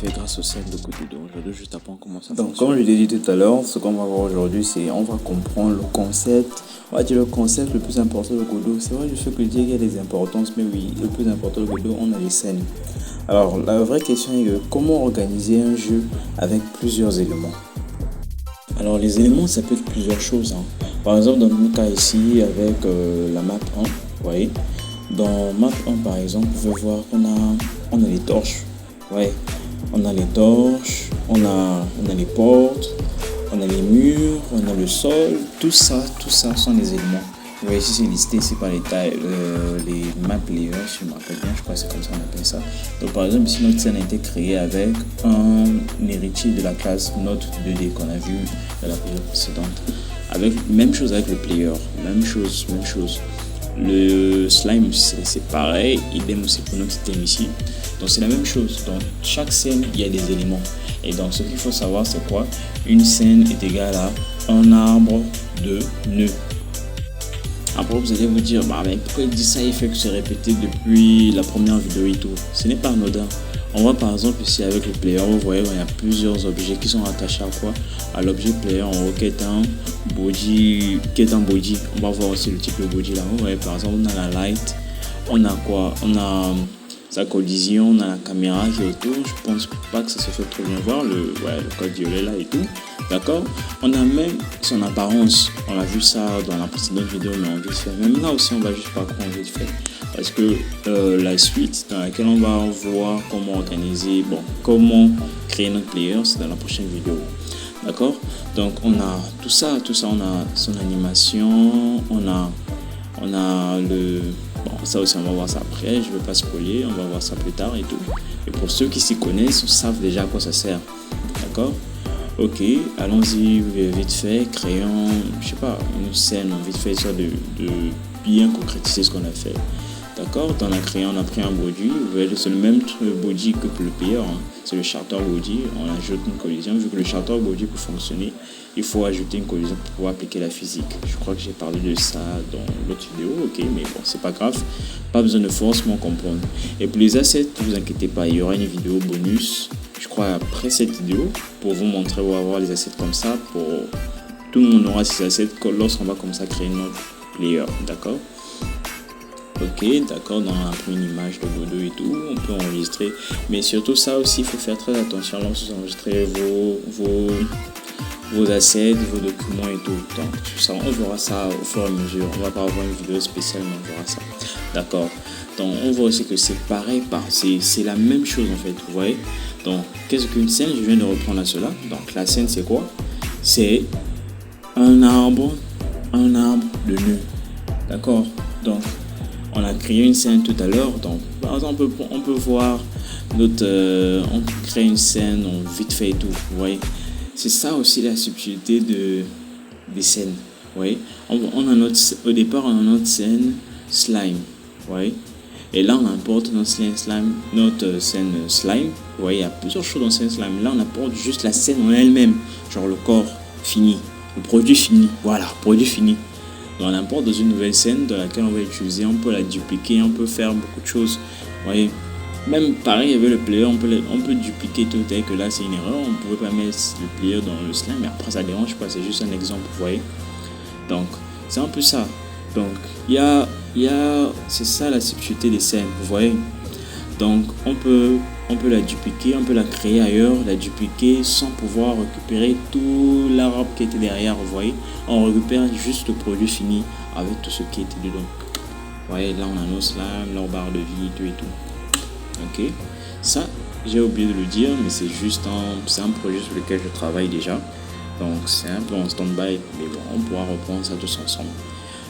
fait grâce au scène de côté. Donc aujourd'hui, je t'apprends comment ça Donc, fonctionne. comme je l'ai dit tout à l'heure, ce qu'on va voir aujourd'hui, c'est on va comprendre le concept. On va dire le concept le plus important de Godot. C'est vrai, je sais que dire qu'il y a des importances, mais oui, le plus important de Godot, on a les scènes. Alors, la vraie question est comment organiser un jeu avec plusieurs éléments. Alors les éléments, ça peut être plusieurs choses. Par exemple, dans mon cas ici, avec la map 1, vous voyez, dans map 1 par exemple, vous pouvez voir qu'on a les torches. Ouais, on a les torches, on a les portes, on a les murs, on a le sol, tout ça sont des éléments. Vous voyez ici c'est listé, c'est pas les tailles, les map layers, si je me rappelle bien, je crois que c'est comme ça qu'on appelle ça. Donc par exemple ici notre scène a été créée avec un héritier de la classe Note 2D qu'on a vu dans la période précédente. Avec même chose avec le player, même chose. Le slime c'est pareil, idem aussi pour notre système ici. Donc c'est la même chose. Dans chaque scène il y a des éléments. Et donc ce qu'il faut savoir c'est quoi? Une scène est égale à un arbre de nœuds. Après vous allez vous dire, mais pourquoi il dit ça, il fait que c'est répété depuis la première vidéo et tout. Ce n'est pas anodin. On voit par exemple ici avec le player, vous voyez, il y a plusieurs objets qui sont rattachés à quoi? À l'objet player en haut qui est un body. On va voir aussi le type de body là. Vous voyez par exemple on a la light, on a quoi? On a sa collision, on a la caméra qui est autour. Je pense pas que ça se fait trop bien voir, le code violet là et tout. D'accord? On a même son apparence. On a vu ça dans la précédente vidéo, mais on vite fait. Même là aussi, on va juste parcourir vite fait. Parce que la suite dans laquelle on va voir comment organiser, comment créer notre player, c'est dans la prochaine vidéo. D'accord? Donc, on a tout ça, on a son animation, on a le... Bon, ça aussi, on va voir ça après. Je ne vais pas spoiler, on va voir ça plus tard et tout. Et pour ceux qui s'y connaissent, savent déjà à quoi ça sert. D'accord? Ok, allons-y vite fait, créons, je sais pas, une scène vite fait, histoire de bien concrétiser ce qu'on a fait. D'accord, on a pris un body, vous voyez, c'est le même body que pour le player, c'est le charter body, on ajoute une collision. Vu que le charter body peut fonctionner, il faut ajouter une collision pour pouvoir appliquer la physique. Je crois que j'ai parlé de ça dans l'autre vidéo, ok, mais bon, c'est pas grave, pas besoin de forcément comprendre. Et pour les assets, ne vous inquiétez pas, il y aura une vidéo bonus, je crois après cette vidéo, pour vous montrer où avoir les assets comme ça, pour tout le monde aura ces assets lorsqu'on va comme ça créer notre player, d'accord? Ok, d'accord, dans la première image de Godot et tout, on peut enregistrer. Mais surtout ça aussi, il faut faire très attention lorsque vous enregistrez vos assets, vos documents et tout. Donc tout ça, on verra ça au fur et à mesure. On va pas avoir une vidéo spéciale, mais on verra ça. D'accord. Donc on voit aussi que c'est pareil, c'est la même chose en fait, vous voyez. Donc qu'est-ce qu'une scène? Je viens de reprendre à cela. Donc la scène c'est quoi? C'est un arbre de nœuds. D'accord. Donc on a créé une scène tout à l'heure. Donc par exemple on peut voir notre on crée une scène vite fait et tout, vous voyez. C'est ça aussi la subtilité des scènes, vous voyez. On a au départ on a notre scène slime, vous voyez. Et là on importe notre scène slime, vous voyez, il y a plusieurs choses dans scène slime. Là on apporte juste la scène en elle-même, genre le corps fini, le produit fini, voilà, produit fini. Donc on importe dans une nouvelle scène dans laquelle on va utiliser, on peut la dupliquer, on peut faire beaucoup de choses, vous voyez. Même pareil avec le player, on peut dupliquer tout, tel que là c'est une erreur, on ne pouvait pas mettre le player dans le slime, mais après ça dérange pas, c'est juste un exemple, vous voyez. Donc c'est un peu ça. Donc c'est ça la subtilité des scènes, vous voyez. Donc on peut la dupliquer, on peut la créer ailleurs, la dupliquer sans pouvoir récupérer tout l'arbre qui était derrière, vous voyez. On récupère juste le produit fini avec tout ce qui était dedans. Vous voyez, là on a nos slimes, leur barre de vie, tout et tout. Ok, ça j'ai oublié de le dire, mais c'est un projet sur lequel je travaille déjà. Donc c'est un peu en stand-by, mais bon, on pourra reprendre ça tous ensemble.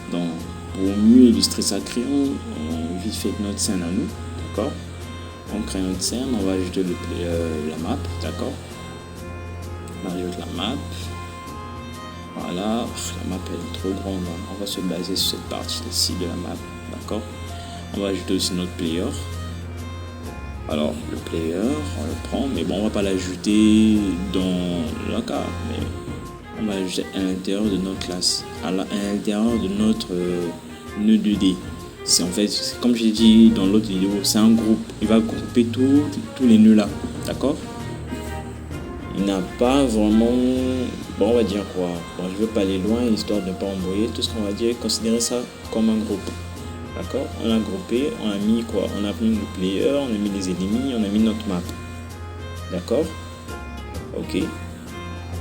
Donc pour mieux illustrer ça, créons vite fait notre scène à nous, d'accord. On crée notre scène, on va ajouter la map, d'accord. On ajoute la map. Voilà, la map est trop grande, on va se baser sur cette partie-ci de la map, d'accord. On va ajouter aussi notre player. Alors le player, on le prend, mais bon, on va pas l'ajouter dans le cas, mais on va l'ajouter à l'intérieur de notre classe, à l'intérieur de notre nœud 2D. C'est en fait, comme j'ai dit dans l'autre vidéo, c'est un groupe, il va grouper tous les nœuds là, d'accord. il n'a pas vraiment, bon, on va dire quoi, bon, je veux pas aller loin, histoire de ne pas embrouiller, tout ce qu'on va dire, considérer ça comme un groupe. D'accord? On a groupé, on a mis quoi? On a mis le player, on a mis les ennemis, on a mis notre map. D'accord? Ok.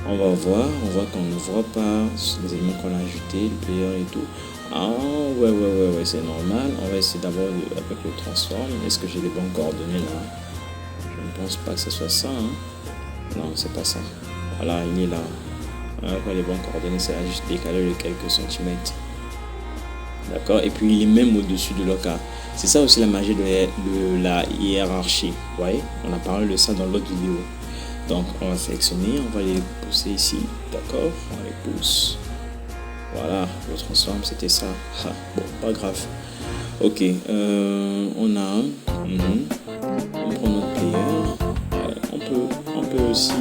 On va voir, on voit qu'on ne voit pas les éléments qu'on a ajoutés, le player et tout. Ah ouais, c'est normal. On va essayer d'abord avec le transform. Est-ce que j'ai les bonnes coordonnées là? Je ne pense pas que ce soit ça. Non, c'est pas ça. Voilà, il est là. On n'a pas les bonnes coordonnées, c'est juste décalé de quelques centimètres. D'accord? Et puis il est même au-dessus de l'OCA. C'est ça aussi la magie de la hiérarchie. Vous voyez? On a parlé de ça dans l'autre vidéo. Donc on va sélectionner, on va les pousser ici. D'accord? On les pousse. Voilà, le transform c'était ça. Bon, pas grave. Ok, on a on prend notre player. On peut aussi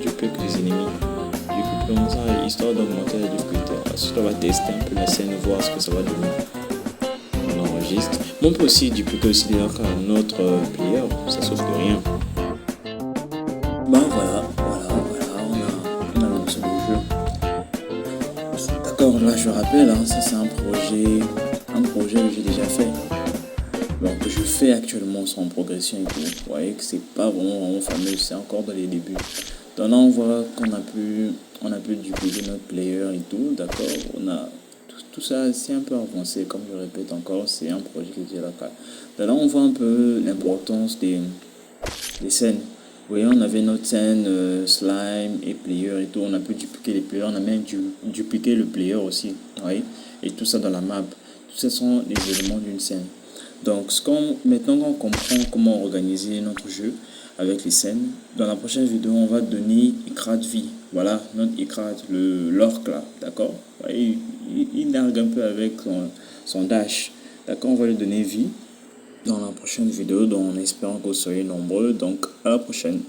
dupliquer les ennemis. Dupliquer comme ça, histoire d'augmenter la difficulté. Ensuite, on va tester un peu la scène, voir ce que ça va donner. On enregistre. Mais on peut aussi dupliquer aussi notre player, ça sauve que rien. Ben voilà, on a lancé le jeu. D'accord, là je rappelle, ça c'est un projet que j'ai déjà fait. Donc je fais actuellement sans progression et tout. Vous voyez que c'est pas vraiment fameux, c'est encore dans les débuts. Donc là on voit qu'on a pu dupliquer notre player et tout, d'accord. On a tout ça, c'est un peu avancé, comme je répète encore, c'est un projet qui est déjà là. Donc là on voit un peu l'importance des scènes. Vous voyez, on avait notre scène slime et player et tout. On a pu dupliquer les players, on a même dupliqué le player aussi. Vous voyez, et tout ça dans la map. Tout ça sont les éléments d'une scène. Donc, maintenant qu'on comprend comment organiser notre jeu avec les scènes, dans la prochaine vidéo, on va donner Icrat vie. Voilà, notre Icrat, l'orc là, d'accord. Vous voyez, il nargue un peu avec son dash. D'accord, on va lui donner vie dans la prochaine vidéo, donc en espérant que vous soyez nombreux. Donc à la prochaine.